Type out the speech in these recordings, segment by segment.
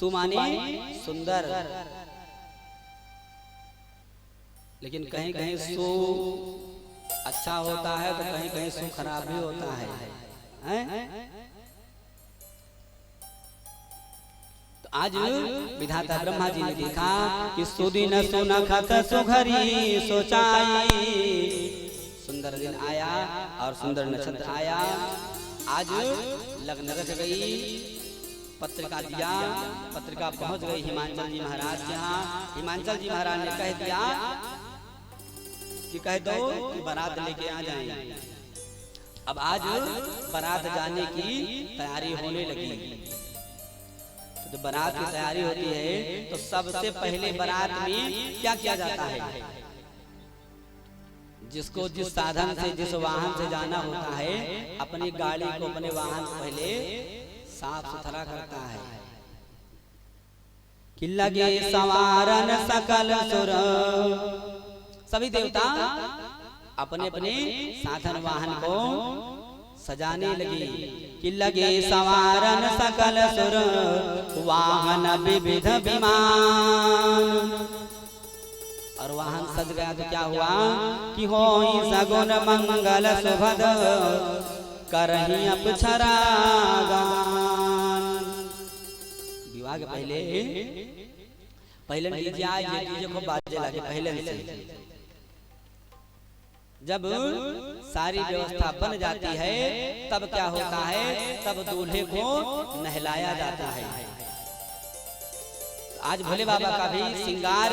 सुमाने सुंदर, लेकिन कहीं कहीं सु अच्छा होता है तो कहीं कहीं सु खराब भी होता है। तो आज विधाता ब्रह्मा जी ने देखा कि सुदिन सुनखत सुघरी सोचाई, सुंदर दिन आया और सुंदर नक्षत्र आया। आज लग्न रच गई, पत्रिका दिया, पत्रिका पहुंच गई हिमांचल जी महाराज के यहाँ। हिमांचल जी महाराज ने कह दिया कि कह दो कि बारात लेके आ जाएं। अब आज बारात जाने की तैयारी होने लगी। तो जब बारात की तैयारी होती है तो सबसे पहले बारात में क्या किया जाता है? जिसको जिस साधन से जिस वाहन से जाना होता है, अपनी गाड़ी को अपने वाहन को पहले साफ सुथरा करता है कि लगे संवारन सकल सुर। सभी देवता अपने अपने साधन वाहन को सजाने लगी कि लगे संवारन सकल सुर, वाहन विविध विमान। और वाहन सज गया तो क्या हुआ कि होई सगुन मंगल सुभद, करही अप्सरा गान। विवाह के पहले डीजे आए, डीजे को बाजे लगे पहले से। जब सारी व्यवस्था बन जाती है तब क्या होता है? तब दूल्हे को नहलाया जाता है। आज भोले बाबा का भी श्रृंगार,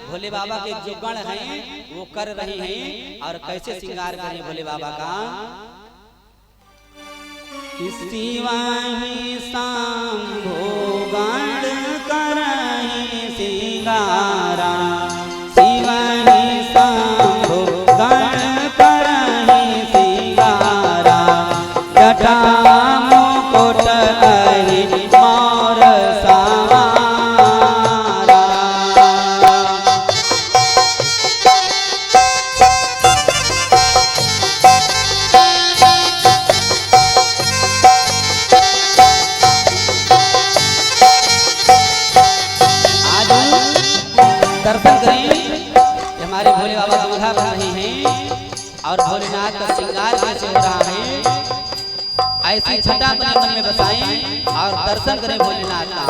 भोले बाबा के जो गण हैं वो कर रहे हैं। और कैसे श्रृंगार करें भोले बाबा का? शिवाही शंभो गण करहि श्रृंगारा, शिवाही शंभो गण करहि श्रृंगारा, जटा मुकुट अहि मोर सवारा। दर्शन करें हमारे भोले बाबा दूल्हा बन रहे हैं और भोलेनाथ का श्रृंगार कैसे हो रहा है, ऐसी छटा अपने मन में बसाएं और दर्शन करें भोलेनाथ का।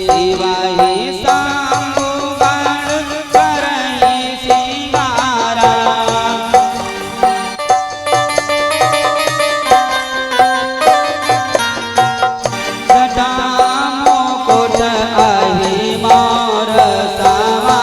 शिवाही शंभो गण करहि श्रृंगारा, जटा मुकुट अहि मोर सवारा।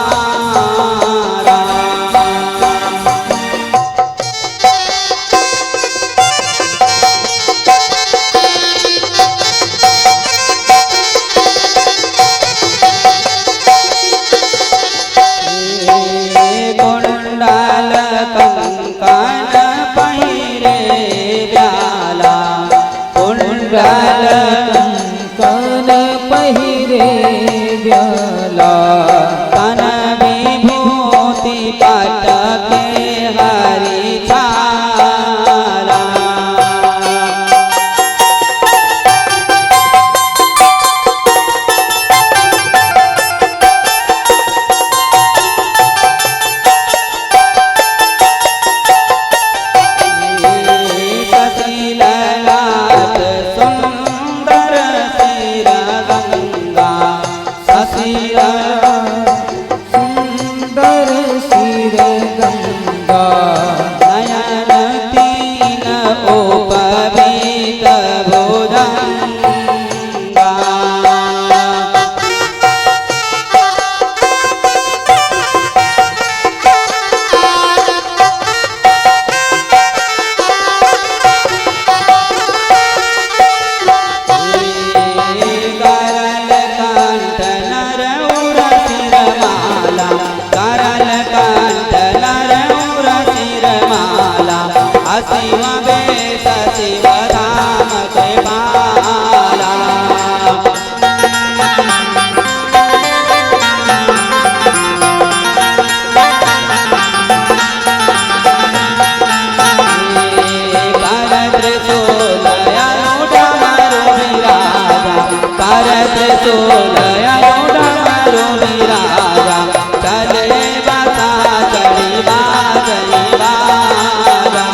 कुंडल कंकण पहिरे ब्याला, कुंडल कंकण पहिरे ब्याला, तन विभूति पटके हरि छाला। सुंदर सिर गंगा, नयन तीन उपवीत भुजंगा। करल कंठ नर उर सिर माला, करल कंठ नर उर सिर करत सोलया डमरू बिराजा चले बसा चढ़ी बाजई बाजा।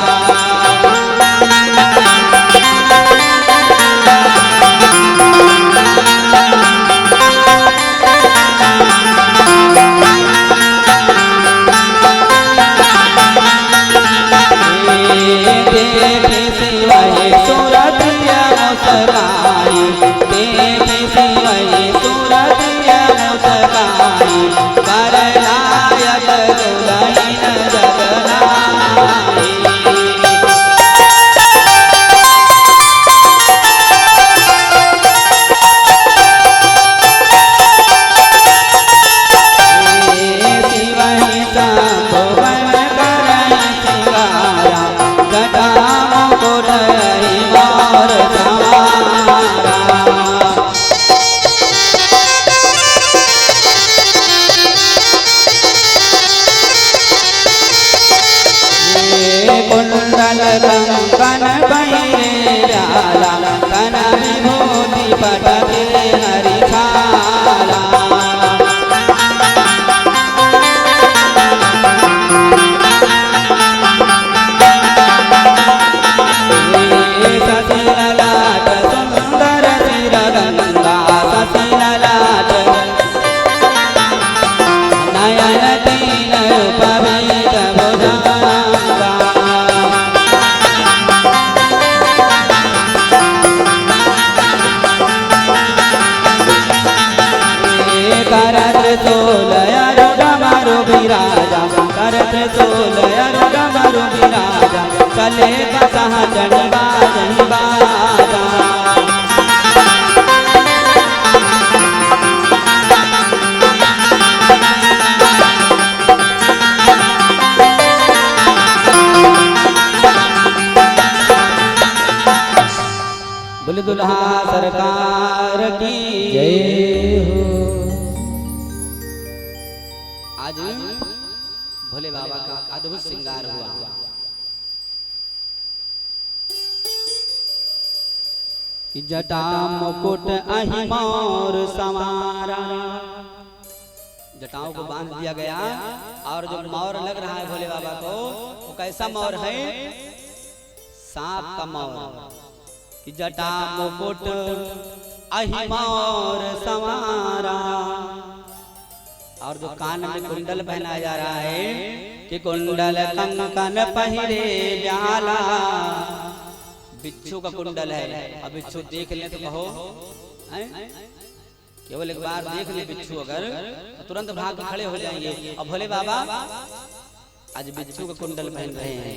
देखे शिवहि सूरतिया मुस्काई, देखे शिवहि सूरतिया मुस्काई, करनायक दुलहिन जगनाई। शिवहि संभुवन करई सिंगारा, जटा मुकुट मोर संवारा। कुंडल कंकन पहिरे व्याला, कन विभूति पटके हरिखाला। ससिललाट सुंदर सिरगंगा, ससिललाट नयन तीन रूपभेद भुजंगा। करत सोलया डमरू बिराजा, करत सोलया डमरू बिराजा चले बसा चढ़ी बाजई बाजा। बोले दुल्हा सरकार की जय हो। आज भोले बाबा का अद्भुत श्रृंगार हुआ। कि जटा मुकुट अहि मोर संवारा, जटाओं को बांध दिया गया और जो मोर लग रहा है भोले बाबा को, वो कैसा मोर है? सांप का मोर। कि जटा मुकुट अहि मोर संवारा, और जो कान में कुंडल पहनाया जा रहा है कि कुंडल कंकन पहिरे व्याला, बिच्छू का कुंडल है। अब बिच्छू देख ले तो कहो, केवल एक बार देख ले बिच्छू अगर तो तुरंत भाग के खड़े हो जाएंगे। अब भोले बाबा आज बिच्छू का कुंडल पहन रहे हैं।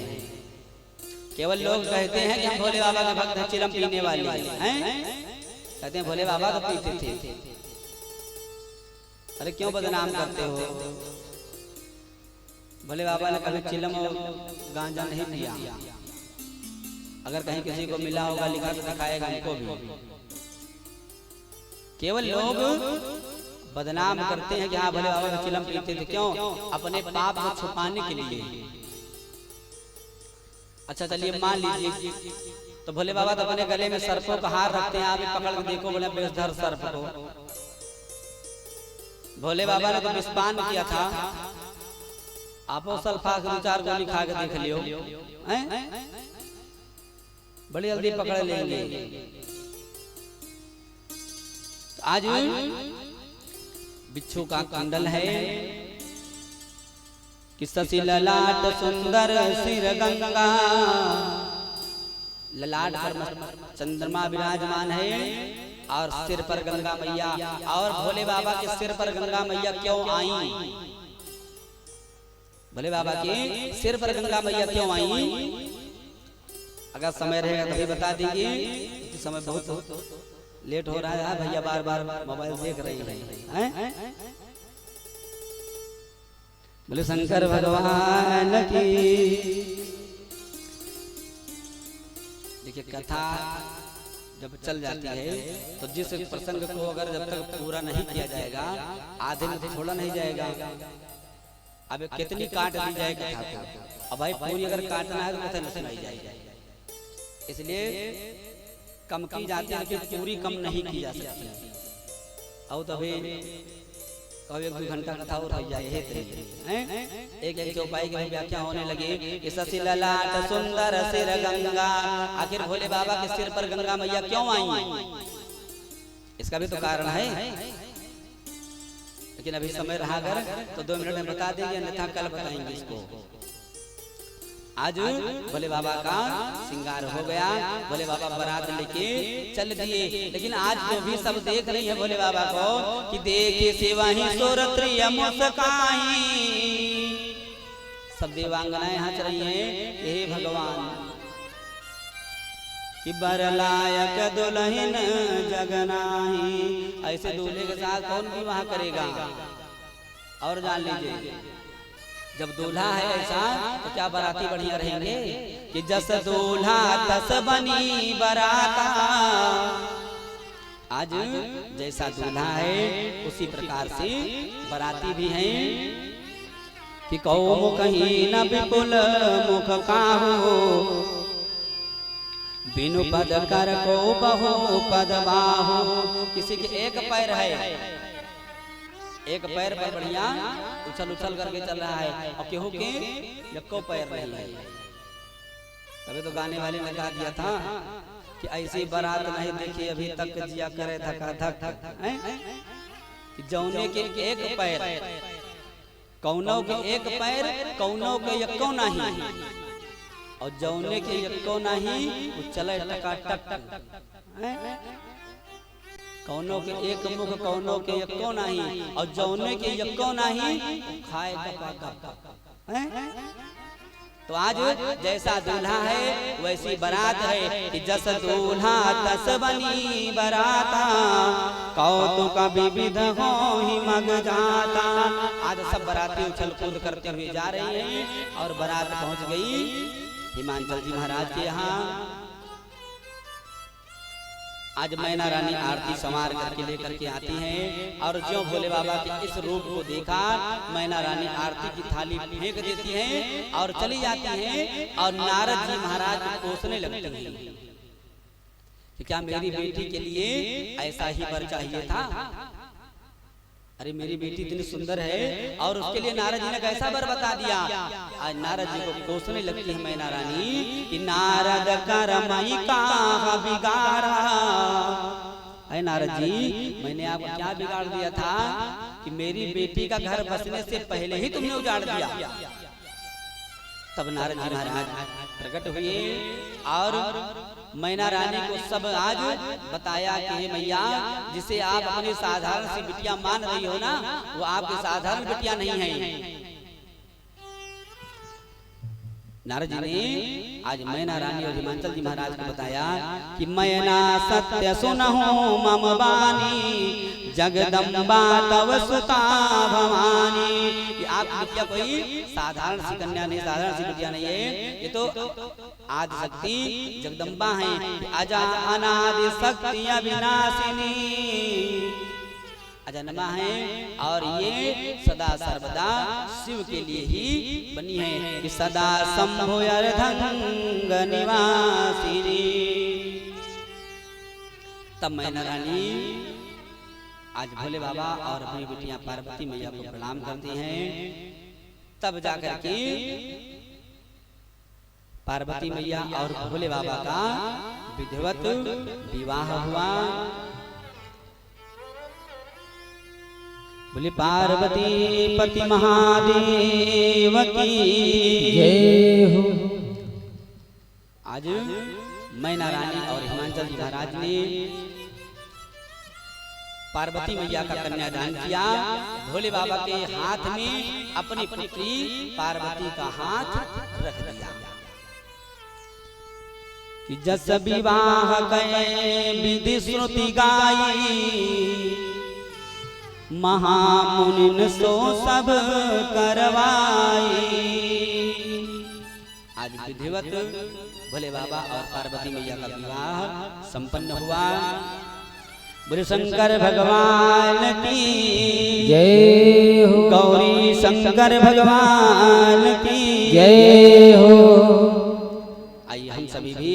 केवल लोग कहते हैं कि हम भोले बाबा के भक्त हैं, चिलम पीने वाले हैं, कहते हैं भोले बाबा तो पीते थे। अरे क्यों बदनाम करते हो? भोले बाबा ने कभी चिलम और गांजा नहीं पिया। अगर कहीं किसी को मिला होगा लिखा तो दिखाएगा हमको भी। केवल लोग बदनाम करते हैं कि हाँ भोले बाबा का चिलम पीते थे। क्यों? अपने पाप को छुपाने के लिए। अच्छा चलिए मान लीजिए तो भोले बाबा तो अपने गले में सर्पों का हार रखते हैं। आप पकड़ के देखो बोले बेसधर सर्प को। भोले बाबा ने तो विषपान किया था, आपो सल्फा 2-4 गोली खा के देख लियो, बड़ी जल्दी पकड़ लेंगे। तो आज बिच्छू का कुंडल है कि शशि ललाट सुंदर सिर गंगा, ललाट पर चंद्रमा विराजमान है और सिर पर गंगा मैया। और भोले बाबा के सिर पर गंगा मैया क्यों आई? भोले बाबा के सिर पर गंगा मैया क्यों आई? अगर समय रहेगा तभी बता देंगे। इस समय बहुत लेट हो रहा है, भैया बार बार मोबाइल देख रही है। बोले शंकर भगवान की। देखिए कथा जब चल जाती है तो जिस प्रसंग को अगर जब तक पूरा नहीं किया जाएगा आधे में छोड़ा नहीं जाएगा। अब कितनी काट दी जाए कथा को, अब भाई पूरी अगर काटना है तो कथा नहीं सुनाई जाएगी। इसलिए कम की जाती है, पूरी कम नहीं की जा सकती। और तभी कभी 1-2 घंटा कथा और हो जाए हैं एक एक चौपाई की व्याख्या होने लगी कि ससी ललाट सुंदर सिर गंगा। आखिर भोले बाबा के सिर पर गंगा मैया क्यों आई, इसका भी तो कारण है, लेकिन अभी समय रहा कर तो 2 मिनट में बता देंगे, अन्यथा कल बताएंगे इसको। आज भोले बाबा का श्रृंगार हो गया, भोले बाबा बारात लेके चल दिए। लेकिन आज जो भी सब देख रही है भोले बाबा को कि देखे सेवा ही सोरत्रिय मुस्काई, सब देवांगनाएं हंस रही हैं, हे भगवान कि बरलायक दुल्हन जगनाही। ऐसे दूल्हे के साथ कौन विवाह करेगा। और जान लीजिए जब दूल्हा है ऐसा तो क्या बाराती बढ़िया रहेंगे कि जस दूल्हा तस बनी बराता। आज जैसा दूल्हा है उसी प्रकार से बाराती भी हैं कि कौम कहीं न विपुल मुख काहू, बिनु पद कर को बहु पद बाहु। किसी के एक पैर है, एक पैर पर बढ़िया उछल उछल करके चल रहा है, और केहू के यक्को पैर नहीं है। तभी तो गाने वाले ने गा दिया था कि ऐसी बारात नहीं देखी अभी तक जिया करे धक्का धक। जौने के एक पैर, कौनों के एक पैर, कौनों के यक्को नहीं, और जौने के यक्को नहीं वो चले टकाटक। कौनों के एक मुख, कौनों के यक्को नहीं, और जौने के यक्को नहीं खाए तो आज जैसा दूल्हा है वैसी बारात है कि जस दूल्हा तस बनी बराता, कौतुक विविध हो ही मग जाता। आज सब बाराती उछल कूद करते हुए जा रहे हैं और बारात पहुंच गई हिमांचल जी महाराज के यहाँ। आज मैना रानी आरती संवार करके लेकर के आती हैं, और जो भोले बाबा के इस रूप को देखा मैना रानी आरती की थाली फेंक देती हैं और चली जाती हैं। और नारद जी महाराज को कोसने लगते हैं कि क्या मेरी बेटी के लिए ऐसा ही वर चाहिए था। अरे मेरी बेटी इतनी सुंदर है, और उसके लिए नारद जी ने कैसा वर बता दिया। आज नारद जी को कोसने लगती है मैना रानी कि नारद कर मई का बिगाड़ा। अरे नारद जी मैंने आपको क्या बिगाड़ दिया था कि मेरी बेटी का घर बसने से पहले ही तुमने उजाड़ दिया। तब नारद जी महाराज प्रकट हुए और मैना रानी को सब आज बताया कि हे मैया, जिसे आप अपनी साधारण सी बिटिया मान रही हो ना, वो आपकी साधारण बिटिया नहीं है। नारद जी ने आज मैना रानी और हिमांचल जी महाराज को बताया कि मैना सत्य सुनहु मम बानी, जगदम्बा तव सुता भवानी। कि आपकी बिटिया कोई साधारण सी कन्या नहीं, साधारण सी बिटिया नहीं है, ये तो आदि शक्ति जगदम्बा है, अजा अनादि शक्ति अविनाशिनी, अजन्मा है, और ये सदा सर्वदा शिव के लिए ही बनी है कि सदा शंभु अर्धंग निवासिनी। तब मैना रानी आज भोले बाबा और अपनी बिटिया पार्वती मैया को प्रणाम करती हैं। तब जाकर के पार्वती मैया और भोले बाबा का विधिवत विवाह हुआ। बोले पार्वती पति महादेव की जय हो। आज मैना रानी और हिमांचल जी महाराज ने पार्वती मैया का कन्यादान किया। भोले बाबा के हाथ में अपनी पुत्री पार्वती का हाथ रख दिया कि जस विवाह गए विधि श्रुति गाई, महामुनि सो सब करवाई। आज विधिवत भोले बाबा और पार्वती मैया का विवाह संपन्न हुआ। बोले शंकर भगवान की जय हो, गौरी शंकर भगवान की जय हो। आइए हम सभी भी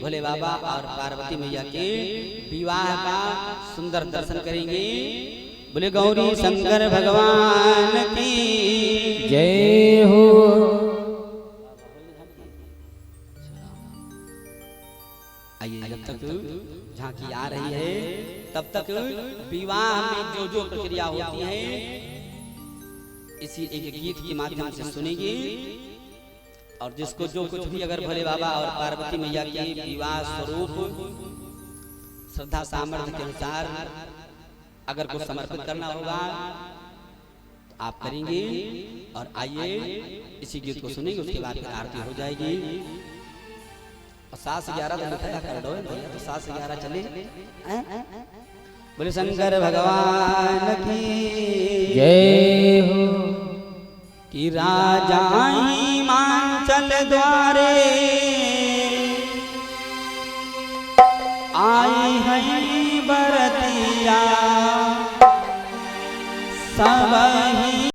भोले बाबा और पार्वती मैया के विवाह का सुंदर दर्शन करेंगे। बोले गौरी शंकर भगवान की जय हो। आइए, जब तक झांकी आ रही है तब तक विवाह में जो जो प्रक्रिया होती है इसी एक गीत के माध्यम से सुनेंगे। और जिसको जो कुछ भी अगर भोले बाबा और पार्वती मैया के विवाह स्वरूप श्रद्धा सामर्थ्य के अनुसार अगर कुछ समर्पित करना होगा तो आप करेंगे। और आइए इसी गीत को सुनेंगे, उसके बाद फिर आरती हो जाएगी। और 7 से 11 तो लिखा कर दो भैया, तो 7 से 11 चले। बोले शंकर भगवान की जय हो। कि राजा हिमाचल द्वारे आई है बरतिया सब ही